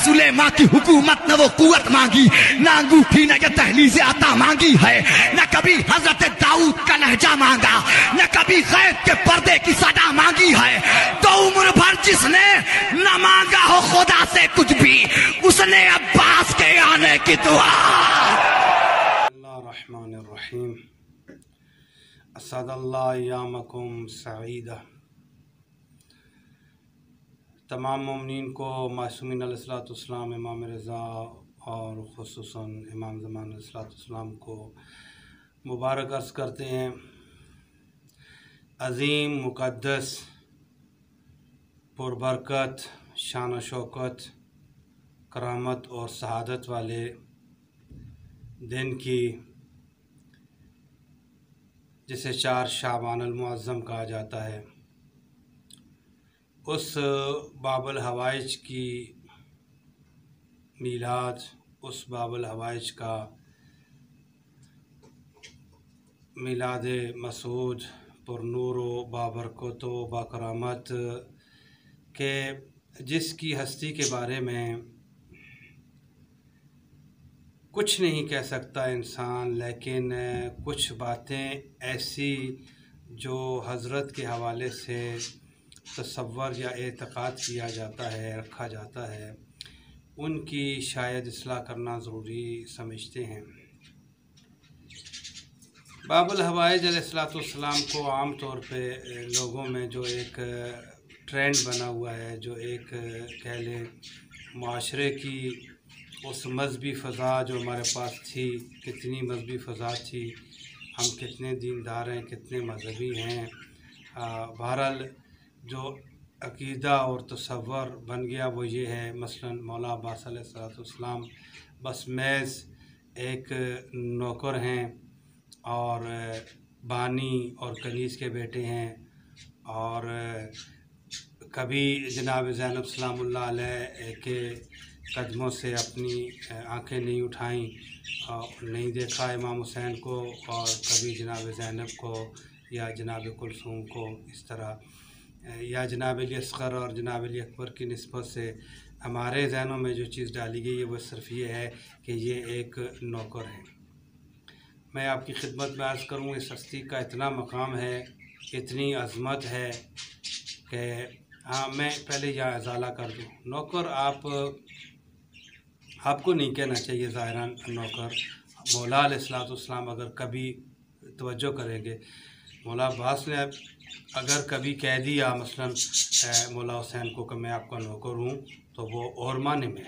सुलेमा की हुकूमत न वो कुवत मांगी, न अंगूठी न ये तहलीज़े अता मांगी है, न कभी हजरत दाऊद का लहजा मांगा, न कभी गैब के पर्दे की सदा मांगी है। तो उम्र भर जिसने न मांगा हो खुदा से कुछ भी, उसने अब्बास के आने की दुआ। रहमानिर्रहीम। असदल्लाह यामकुम सईदा। तमाम मोमिनीन को मासूमीन अलैहिस्सलाम, इमाम रज़ा और ख़ुसूसन इमाम ज़मान अलैहिस्सलाम को मुबारक अर्ज़ करते हैं। अज़ीम, मुक़द्दस, पुरबरकत, शान व शौकत, करामत और शहादत वाले दिन की, जिसे 4 शाबान अल-मुअज़्ज़म कहा जाता है, उस बाबुल हवाइज की मीलाद, उस बाबुल हवाइज का मीलाद मसूद पुरनूर व बाबरकत व बाकरामत के, जिसकी हस्ती के बारे में कुछ नहीं कह सकता इंसान, लेकिन कुछ बातें ऐसी जो हज़रत के हवाले से तसव्वुर या एतक़ाद किया जाता है, रखा जाता है, उनकी शायद इस्लाह करना ज़रूरी समझते हैं। बाबुल हवाइज अलैहिस्सलाम को आम तौर पे लोगों में जो एक ट्रेंड बना हुआ है, जो एक कह लें माशरे की उस मज़हबी फ़ज़ा जो हमारे पास थी, कितनी मज़हबी फ़ज़ा थी, हम कितने दीनदार हैं, कितने मज़हबी हैं, बहरहाल जो अक़ीदा और तसव्वुर बन गया वो ये है। मसलन मौला अब्बास अलैहिस्सलाम बस महज़ एक नौकर हैं और बानी और कनीज़ के बेटे हैं, और कभी जनाब ज़ैनब सलामुल्लाह अलैह के कदमों से अपनी आँखें नहीं उठाईं और नहीं देखा इमाम हुसैन को, और कभी जनाब ज़ैनब को या जनाब कुलसूम को, इस तरह या जनाब अली असग़र और जनाब अली अकबर की निस्बत से हमारे ज़हनों में जो चीज़ डाली गई है वो सिर्फ़ ये है कि ये एक नौकर है। मैं आपकी खिदमत में अर्ज़ करूँ, इस हस्ती का इतना मकाम है, इतनी अज़मत है कि हाँ, मैं पहले यह इज़ाला कर दूँ, नौकर आपको नहीं कहना चाहिए ज़ाहिरन नौकर। मौला अलैहिस्सलाम अगर कभी तवज्जो करेंगे, मौला अब्बास ने अगर कभी कह दिया मसलन मौला हुसैन को कि मैं आपका नौकर हूँ, तो वो और माने में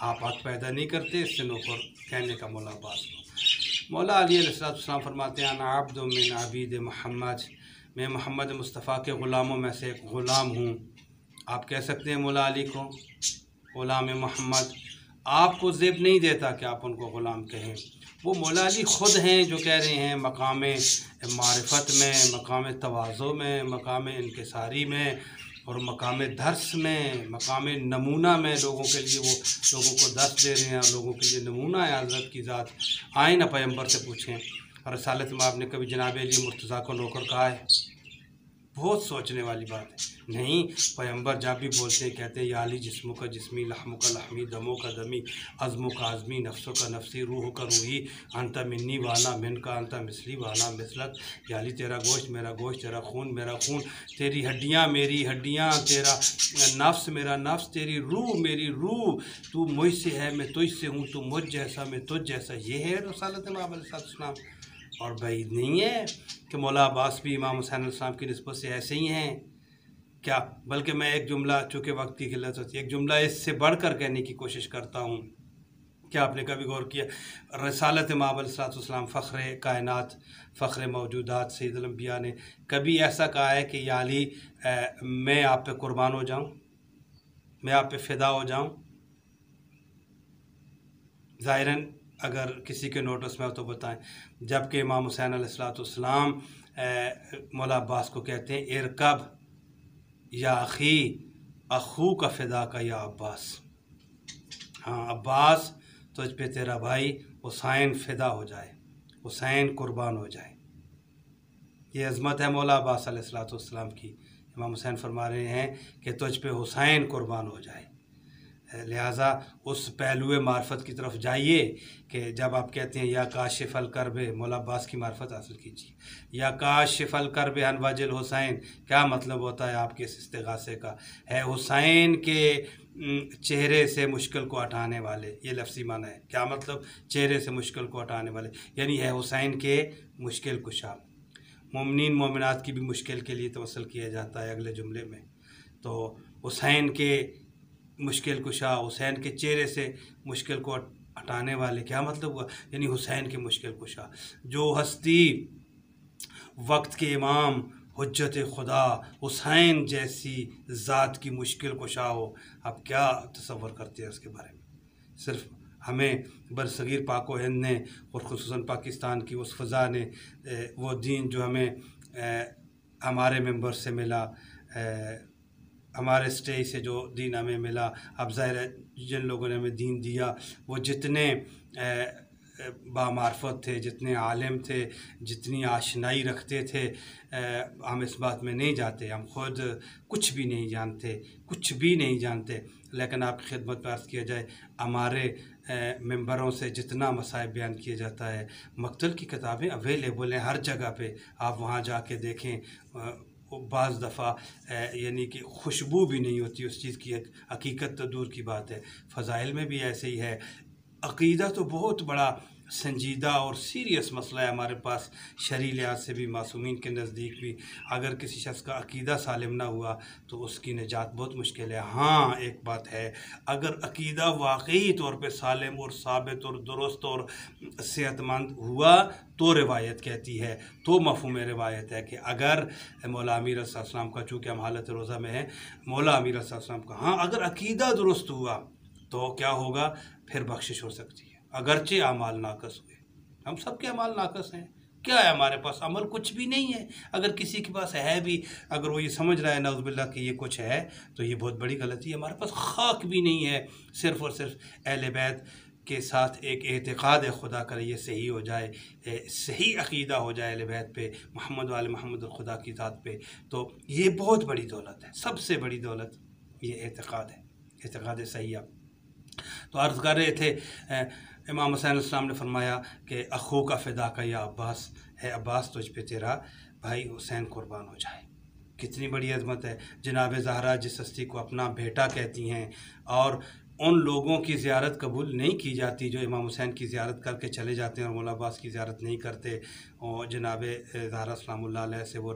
आप हक़ पैदा नहीं करते इससे नौकर कहने का मौला अब्बास को। मौला अली अलैहिस्सलाम फरमाते हैं, अना अब्दुम मिन अबीद मोहम्मद, मैं मोहम्मद मुस्तफ़ा के ग़ुलामों में से एक ग़ुलाम हूँ। आप कह सकते हैं मौला अली को ग़ुलाम मोहम्मद, आपको ज़ेब नहीं देता कि आप उनको ग़ुलाम कहें। वो मौला अली ख़ुद हैं जो कह रहे हैं मकाम मारिफत में, मकाम तवाज़ो में, मकाम इनकिसारी में और मकाम दर्स में, मकाम नमूना में लोगों के लिए वो लोगों को दर्स दे रहे हैं और लोगों के लिए नमूना है हज़रत की ज़ात। आए ना पैगंबर से पूछें, और रसालत में आपने कभी जनाब अली मुर्तज़ा को नौकर कहा है? बहुत सोचने वाली बात है। नहीं, पैगंबर जब भी बोलते हैं कहते हैं, या अली जिस्मो का जिस्मी, लहमो का लहमी, दमो का दमी, अज़मो का अज़मी, नफ्सो का नफ्सी, रूह का रूही, अंता मिन्नी वाना मिन का अंता मिसली वाना मिसलक। या अली तेरा गोश्त मेरा गोश्त, तेरा खून मेरा खून, तेरी हड्डियाँ मेरी हड्डियाँ, तेरा नफ्स मेरा नफ्स, तेरी रूह मेरी रूह, तू मुझसे है मैं तुझसे हूँ, तू मुझ जैसा मैं तुझ जैसा। ये है रसालत इमाम अलैहिस्सलाम। और भाई नहीं है कि मौला अब्बास भी इमाम हुसैन अलैहिस्सलाम की निस्बत से ऐसे ही हैं क्या, बल्कि मैं एक जुमला, चूँकि वक्त की किल्लत होती है, एक जुमला इससे बढ़कर कहने की कोशिश करता हूँ। क्या आपने कभी गौर किया, रसालत इमाम अलैहिस्सलाम फ़ख्र कायनात, फ़ख्र मौजूदात सैयदुल अंबिया ने कभी ऐसा कहा है कि या अली मैं आप पे कुर्बान हो जाऊँ, मैं आप पे फ़िदा हो जाऊँ? ज़ाहिरन अगर किसी के नोटिस में हो तो बताएं। जबकि इमाम हुसैन अलैहिस्सलाम मौला अब्बास को कहते हैं, इरकब या अख़ी अखू का फ़िदा का या अब्बास। हाँ अब्बास, तुझ पे तेरा भाई हुसैन फ़िदा हो जाए, हुसैन कुर्बान हो जाए। ये अज़मत है मौला अब्बास अलैहिस्सलाम की। इमाम हुसैन फरमा रहे हैं कि तुझ पे हुसैन कुर्बान हो जाए। लिहाजा उस पहलुए मार्फत की तरफ जाइए कि जब आप कहते हैं या काशिफल करबे, मौला अब्बास की मार्फत हासिल कीजिए। या काशिफल करबे अनवाजिल हुसैन, क्या मतलब होता है आपके इस इस्तिगासे का? है हुसैन के चेहरे से मुश्किल को हटाने वाले, ये लफ्ज़ी माना है। क्या मतलब चेहरे से मुश्किल को हटाने वाले? यानी है हुसैन के मुश्किल कुशा। मोमिनीन मोमिनात की भी मुश्किल के लिए तवस्सुल किया जाता है अगले जुमले में। तो हुसैन के मुश्किल कुशा, हुसैन के चेहरे से मुश्किल को हटाने वाले, क्या मतलब हुआ? यानी हुसैन के मुश्किल कुशा, जो हस्ती वक्त के इमाम हुज्जत खुदा हुसैन जैसी ज़ात की मुश्किल कुशा हो। आप क्या तसव्वुर करते हैं उसके बारे में? सिर्फ हमें बरसगीर पाक व हिंद ने और ख़ुसूसन पाकिस्तान की उस फ़ज़ा ने वो दीन जो हमें हमारे मेंबर से मिला, हमारे स्टेज से जो दीन हमें मिला, अब ज़ाहिर है जिन लोगों ने हमें दीन दिया वो जितने बामार्फत थे, जितने आलिम थे, जितनी आशनाई रखते थे, हम इस बात में नहीं जाते। हम खुद कुछ भी नहीं जानते, कुछ भी नहीं जानते। लेकिन आपकी खिदमत में अर्ज़ किया जाए, हमारे मेंबरों से जितना मसाइब बयान किया जाता है, मक्तल की किताबें अवेलेबल हैं हर जगह पे, आप वहाँ जाके देखें। बाज़ दफ़ा यानी कि खुशबू भी नहीं होती उस चीज़ की, हकीकत तो दूर की बात है। फ़ज़ाइल में भी ऐसे ही है। अक़ीदा तो बहुत बड़ा संजीदा और सीरियस मसला है हमारे पास, शरई लिहाज से भी, मासूमीन के नज़दीक भी। अगर किसी शख्स का अक़ीदा सालिम ना हुआ तो उसकी निजात बहुत मुश्किल है। हाँ, एक बात है, अगर अक़ीदा वाकई तौर पे सालिम और साबित और दुरुस्त और सेहतमंद हुआ तो रिवायत कहती है, तो मफ़हूम रिवायत है कि अगर मौला अमीर अलैहिस्सलाम का, चूँकि हम हालत रोज़ा में हैं, मौला अमीर अलैहिस्सलाम का, हाँ अगर अक़ीदा दुरुस्त हुआ तो क्या होगा? फिर बख्शिश हो सकती है, अगरचे अमाल नाकस हुए। हम सब के अमाल नाकस हैं। क्या है हमारे पास? अमल कुछ भी नहीं है। अगर किसी के पास है भी, अगर वो ये समझ रहा है नौज़ुबिल्लाह कि ये कुछ है, तो ये बहुत बड़ी गलती है। हमारे पास खाक भी नहीं है। सिर्फ़ और सिर्फ अहले बैत के साथ एक एतिक़ाद है, खुदा करे ये सही हो जाए, सही अक़ीदा हो जाए अहले बैत पे, मोहम्मद वाले मोहम्मद खुदा की ज़ात पे, तो ये बहुत बड़ी दौलत है। सबसे बड़ी दौलत ये एतिक़ाद है, एतिक़ाद सही। तो अर्ज़ कर रहे थे, इमाम हुसैन अलैहिस्सलाम ने फरमाया कि अखू का फ़िदा का या अब्बास, है अब्बास तुझ पे तेरा भाई हुसैन कुर्बान हो जाए। कितनी बड़ी अज़मत है। जनाब ज़हरा जिस हस्ती को अपना बेटा कहती हैं, और उन लोगों की ज़ियारत कबूल नहीं की जाती जो इमाम हुसैन की ज़ियारत करके चले जाते हैं और मौला अब्बास की ज़ियारत नहीं करते, और जनाब ज़हरा सलामुल्लाह अलैह से वो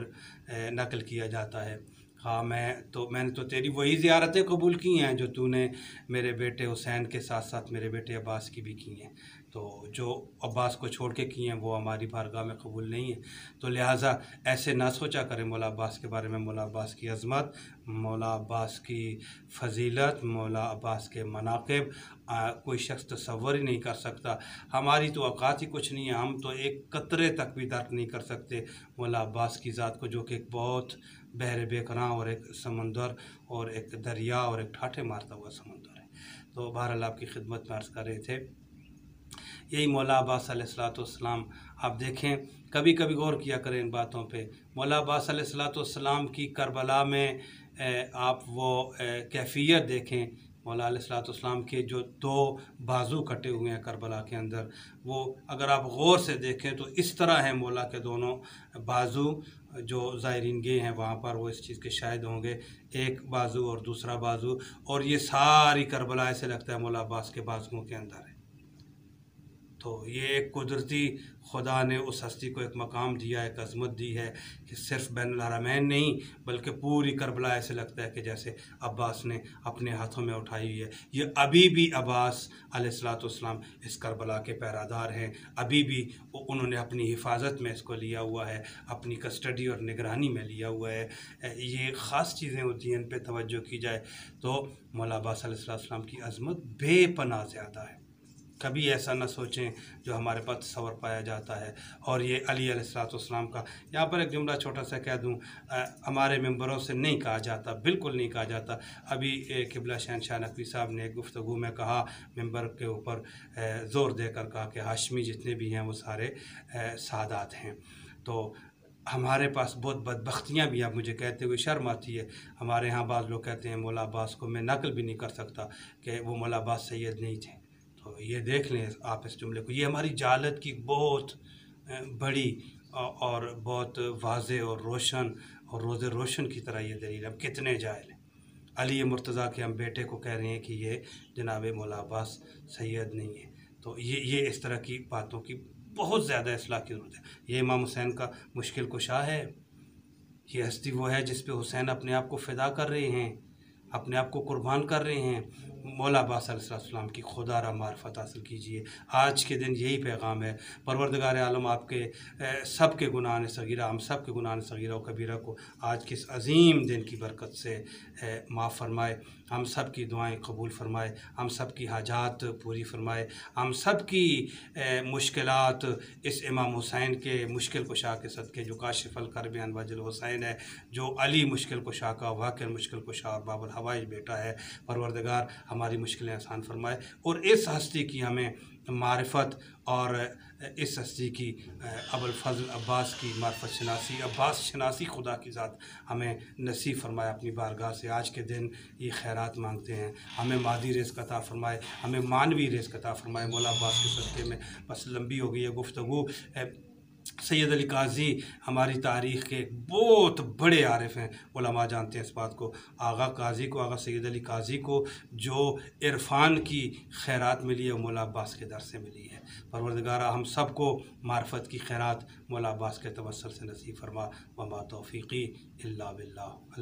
नकल किया जाता है। हाँ, मैंने तो तेरी वही ज़ियारतें कबूल की हैं जो तूने मेरे बेटे हुसैन के साथ साथ मेरे बेटे अब्बास की भी की हैं। तो जो अब्बास को छोड़ के की हैं वो हमारी बारगाह में कबूल नहीं है। तो लिहाजा ऐसे ना सोचा करें मौला अब्बास के बारे में। मौला अब्बास की अज़मत, मौला अब्बास की फ़जीलत, मौला अब्बास के मनाक़िब कोई शख्स तसव्वुर ही नहीं कर सकता। हमारी तो औकात ही कुछ नहीं है, हम तो एक कतरे तक भी दर्क नहीं कर सकते मौला अब्बास की ज़ात को, जो कि एक बहुत बहर बेकरां और एक समंदर और एक दरिया और एक ठाठे मारता हुआ समंदर है। तो बहरहाल आपकी खिदमत में अर्ज़ कर रहे थे, यही मौला अब्बास अलैहिस्सलाम। आप देखें, कभी कभी गौर किया करें इन बातों पे। मौला अब्बास अलैहिस्सलाम की करबला में आप वो कैफियत देखें। मौला अलैहिस्सलाम के जो दो बाजू कटे हुए हैं करबला के अंदर, वो अगर आप गौर से देखें तो इस तरह हैं मौला के दोनों बाजू। जो ज़ायरीन गए हैं वहाँ पर वो इस चीज़ के शाहिद होंगे, एक बाजू और दूसरा बाजू, और ये सारी करबला ऐसे लगता है मौला अब्बास के बाजुओं के अंदर है। तो ये एक कुदरती खुदा ने उस हस्ती को एक मकाम दिया, एक अज़मत दी है कि सिर्फ बैनुल हरमैन नहीं बल्कि पूरी करबला ऐसे लगता है कि जैसे अब्बास ने अपने हाथों में उठाई हुई है। ये अभी भी अब्बास अलैहिस्सलाम इस करबला के पहरादार हैं। अभी भी उन्होंने अपनी हिफाजत में इसको लिया हुआ है, अपनी कस्टडी और निगरानी में लिया हुआ है। ये ख़ास चीज़ें होती हैं, इन पर तवज्जो की जाए तो मौला अब्बास अलैहिस्सलाम की अज़मत बेपनाह ज़्यादा है। कभी ऐसा न सोचें जो हमारे पास तस्वर पाया जाता है। और ये अली अलैहिस्सलाम का, यहाँ पर एक जुमला छोटा सा कह दूँ, हमारे मेंबरों से नहीं कहा जाता, बिल्कुल नहीं कहा जाता। अभी क़िबला शहनशाह नकवी साहब ने एक गुफ्तगू में कहा, मेंबर के ऊपर ज़ोर देकर कहा कि हाशमी जितने भी हैं वो सारे सादात हैं। तो हमारे पास बहुत बदबख्तियाँ भी, आप मुझे कहते हुए शर्म आती है। हमारे यहाँ बाज़ लोग कहते हैं मौला अब्बास को मैं नकल भी नहीं कर सकता कि वो मौला अब्बास सैयद नहीं थे। तो ये देख लें आप इस जुमले को, ये हमारी जहालत की बहुत बड़ी और बहुत वाज़े और रोशन और रोज़े रोशन की तरह ये दलील है। हम कितने जाहिल हैं। अली मुर्तज़ा के हम बेटे को कह रहे हैं कि ये जनाब मौला अब्बास सैयद नहीं है। तो ये इस तरह की बातों की बहुत ज़्यादा इस्लाह की ज़रूरत है। ये इमाम हुसैन का मुश्किल कुशा है, ये हस्ती वो है जिस पे हुसैन अपने आप को फ़िदा कर रहे हैं, अपने आप को कुर्बान कर रहे हैं। मौला अब्बास अलैहिस्सलाम की खुदारा मार्फत हासिल कीजिए। आज के दिन यही पैगाम है। परवरदिगार आलम आपके सब के गुनाह सगीरा, हम सब के गुनाह सगीरा और कबीरा को आज के इस अज़ीम दिन की बरकत से माफ़ फरमाए, हम सब की दुआएं कबूल फरमाए, हम सब की हाजात पूरी फरमाए, हम सब की मुश्किलात इस इमाम हुसैन के मुश्किल कुशा के सदक़े जो काशिफ़ुल कर्ब वजिल हुसैन है, जो अली मुश्किल कुशा का वाक़ई मुश्किल कुशा और बाबुल हवाइज बेटा है, परवरदिगार हमारी मुश्किलें आसान फरमाए और इस हस्ती की हमें मारिफत और इस हस्ती की अबुल फज़ल अब्बास की मारिफत शनासी, अब्बास शनासी खुदा की ज़ात हमें नसीब फरमाए अपनी बारगाह से। आज के दिन ये खैरात मांगते हैं, हमें मादी रिज़्क़ अता फरमाए, हमें मानवी रिज़्क़ अता फरमाए। मौला अब्बास के सदक़े में बस लंबी हो गई है गुफ्तगू। सैयद अली काजी हमारी तारीख़ के बहुत बड़े आरिफ हैं, उलमा जानते हैं इस बात को। आगा काजी को, आगा सैयद अली काजी को जो इरफान की खैरात मिली है मौला अब्बास के दर से मिली है। परवरदिगारा हम सब को मार्फत की खैरात मौला अब्बास के तवस्सुल से नसीब फरमा। वमा तौफ़ीक़ी इल्ला बिल्लाह।